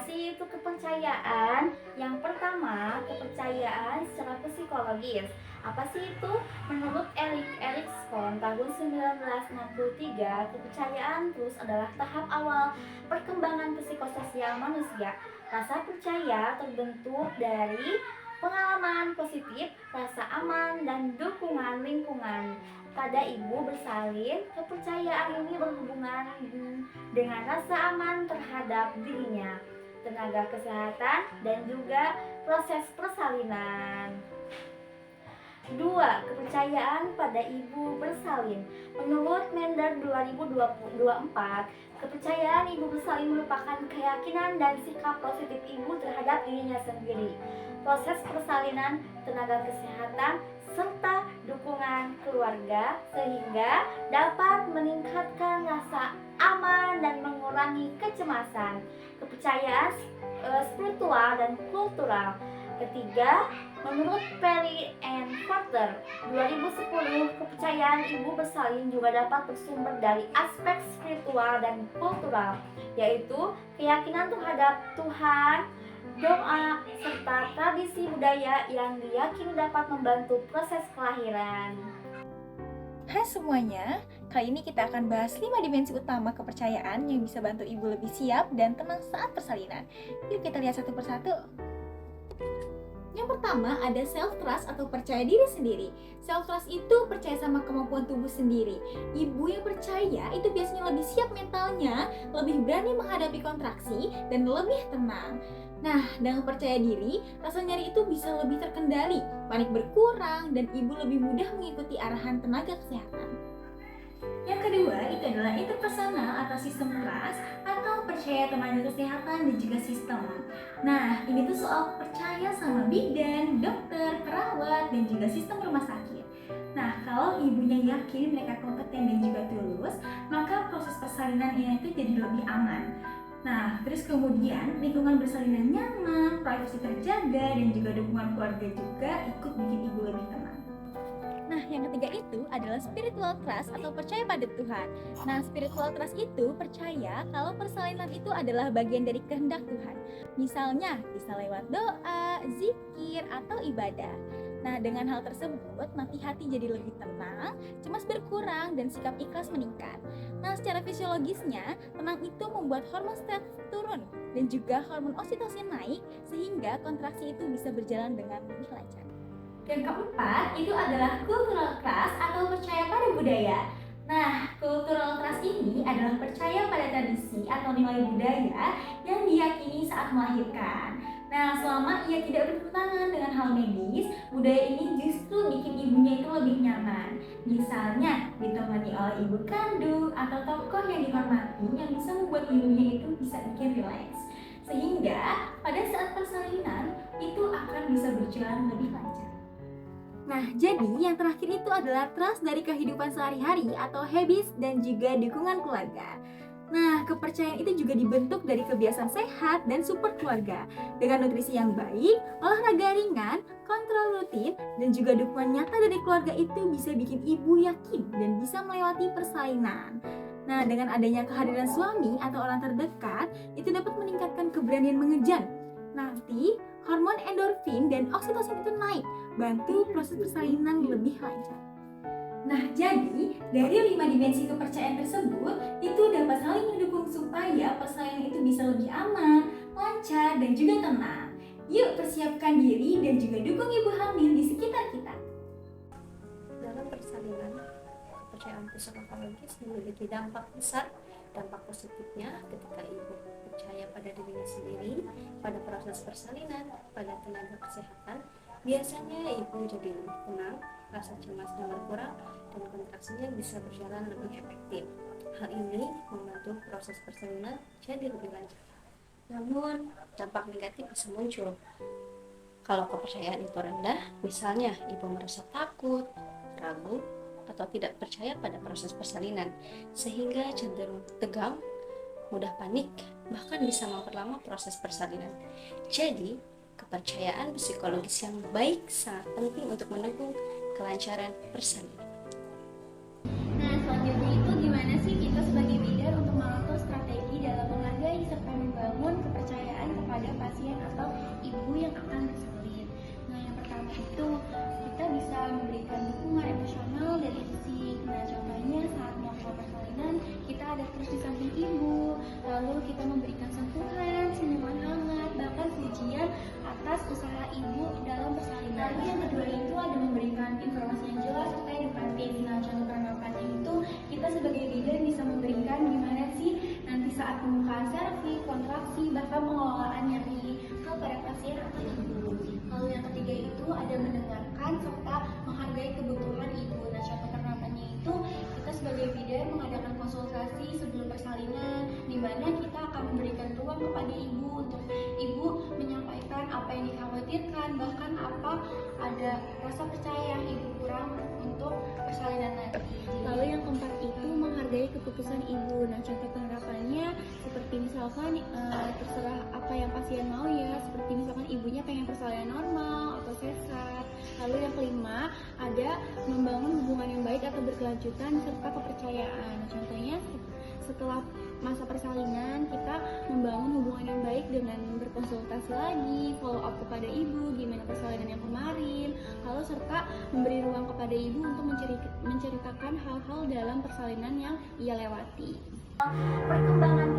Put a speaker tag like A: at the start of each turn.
A: sih itu kepercayaan? Yang pertama, kepercayaan secara psikologis. Apa sih itu? Menurut Erik Erikson tahun 1963, kepercayaan terus adalah tahap awal perkembangan psikososial manusia. Rasa percaya terbentuk dari pengalaman positif, rasa aman, dan dukungan lingkungan. Pada ibu bersalin, kepercayaan ini berhubungan dengan rasa aman terhadap dirinya, tenaga kesehatan, dan juga proses persalinan. 2. Kepercayaan pada ibu bersalin. Menurut Mender 2024, kepercayaan ibu bersalin merupakan keyakinan dan sikap positif ibu terhadap dirinya sendiri, proses persalinan, tenaga kesehatan, serta dukungan keluarga sehingga dapat meningkatkan rasa aman dan mengurangi kecemasan. Kepercayaan spiritual dan kultural. Ketiga, menurut Perry and Porter 2010, kepercayaan ibu bersalin juga dapat bersumber dari aspek spiritual dan kultural, yaitu keyakinan terhadap Tuhan, doa, serta tradisi budaya yang diyakini dapat membantu proses kelahiran.
B: Hai semuanya, kali ini kita akan bahas 5 dimensi utama kepercayaan yang bisa bantu ibu lebih siap dan tenang saat persalinan. Yuk kita lihat satu persatu. Yang pertama ada self-trust atau percaya diri sendiri. Self-trust itu percaya sama kemampuan tubuh sendiri. Ibu yang percaya itu biasanya lebih siap mentalnya, lebih berani menghadapi kontraksi, dan lebih tenang. Nah, dengan percaya diri, rasa nyeri itu bisa lebih terkendali, panik berkurang, dan ibu lebih mudah mengikuti arahan tenaga kesehatan. Yang kedua, itu adalah interpersonal atau sistem trust atau percaya tenaga kesehatan dan juga sistem. Nah, ini tuh soal percaya sama bidan, dokter, perawat, dan juga sistem rumah sakit. Nah, kalau ibunya yakin mereka kompeten dan juga tulus, maka proses persalinannya itu jadi lebih aman. Nah, terus kemudian lingkungan persalinan nyaman, privasi terjaga, dan juga dukungan keluarga juga ikut bikin ibu lebih tenang. Nah, yang ketiga itu adalah spiritual trust atau percaya pada Tuhan. Nah, spiritual trust itu percaya kalau persalinan itu adalah bagian dari kehendak Tuhan. Misalnya, bisa lewat doa, zikir, atau ibadah. Nah, dengan hal tersebut, nanti hati jadi lebih tenang, cemas berkurang, dan sikap ikhlas meningkat. Nah, secara fisiologisnya, tenang itu membuat hormon stres turun, dan juga hormon oksitosin naik, sehingga kontraksi itu bisa berjalan dengan lebih lancar. Yang keempat, itu adalah cultural trust atau percaya pada budaya. Nah, cultural trust ini adalah percaya pada tradisi atau nilai budaya yang diyakini saat melahirkan. Nah, selama ia tidak bertentangan dengan hal medis, budaya ini justru bikin ibunya itu lebih nyaman. Misalnya, ditemani oleh ibu kandung atau tokoh yang dihormati yang bisa membuat ibunya itu bisa bikin rileks. Sehingga, pada saat persalinan, itu akan bisa berjalan lebih lancar. Nah, jadi yang terakhir itu adalah trust dari kehidupan sehari-hari atau habits dan juga dukungan keluarga. Nah, kepercayaan itu juga dibentuk dari kebiasaan sehat dan support keluarga. Dengan nutrisi yang baik, olahraga ringan, kontrol rutin, dan juga dukungan nyata dari keluarga itu bisa bikin ibu yakin dan bisa melewati persalinan. Nah, dengan adanya kehadiran suami atau orang terdekat, itu dapat meningkatkan keberanian mengejar. Nanti, hormon endorfin dan oksitosin itu naik, bantu proses persalinan lebih lancar. Nah, jadi dari 5 dimensi kepercayaan tersebut itu dapat saling mendukung supaya persalinan itu bisa lebih aman, lancar, dan juga tenang. Yuk persiapkan diri dan juga dukung ibu hamil di sekitar kita.
C: Dalam persalinan, kepercayaan psikologis memiliki dampak besar. Dampak positifnya ketika ibu percaya pada dirinya sendiri, pada proses persalinan, pada tenaga kesehatan, biasanya ibu jadi lebih tenang, rasa cemasnya berkurang, dan kontraksinya bisa berjalan lebih efektif. Hal ini membantu proses persalinan jadi lebih lancar. Namun, dampak negatif bisa muncul. Kalau kepercayaan itu rendah, misalnya ibu merasa takut, ragu, atau tidak percaya pada proses persalinan, sehingga cenderung tegang, mudah panik, bahkan bisa memperlama proses persalinan. Jadi, kepercayaan psikologis yang baik sangat penting untuk mendukung kelancaran persalinan.
B: Nah, selanjutnya itu gimana sih kita sebagai bidan untuk melakukan strategi dalam menghargai serta membangun kepercayaan
D: itu kita bisa memberikan dukungan emosional dari fisik. Nah, contohnya saat melakukan persalinan, kita ada terus di samping ibu, lalu kita memberikan sentuhan, senyuman hangat, bahkan pujian atas usaha ibu dalam persalinan. Lalu yang kedua itu ada memberikan informasi yang jelas serta edukatif. Nah, contoh penerapannya itu kita sebagai bidan bisa memberikan gimana sih nanti saat pembukaan servis, kontraksi, bahkan pengelolaan nyeri kepada pasien atau ibu. Lalu yang ketiga itu ada mendengarkan serta menghargai kebutuhan ibu. Nah, contoh penerapannya itu kita sebagai bidan mengadakan konsultasi sebelum persalinan, di mana kita akan memberikan ruang kepada ibu untuk ibu menyampaikan apa yang dikhawatirkan, bahkan apa ada rasa percaya yang ibu kurang untuk persalinan nanti. Lalu yang keempat itu menghargai keputusan ibu. Nah, contoh penerapannya seperti misalkan terserah apa yang pasien mau ya, seperti misalkan ibunya pengen persalinan normal atau sesar. Lalu yang kelima ada membangun hubungan yang baik atau berkelanjutan serta kepercayaan. Nah, contohnya setelah masa persalinan kita membangun hubungan yang baik dengan berkonsultasi lagi, follow up kepada ibu gimana persalinan yang kemarin, lalu serta memberi ruang kepada ibu untuk menceritakan hal-hal dalam persalinan yang ia lewati.
A: Perkembangan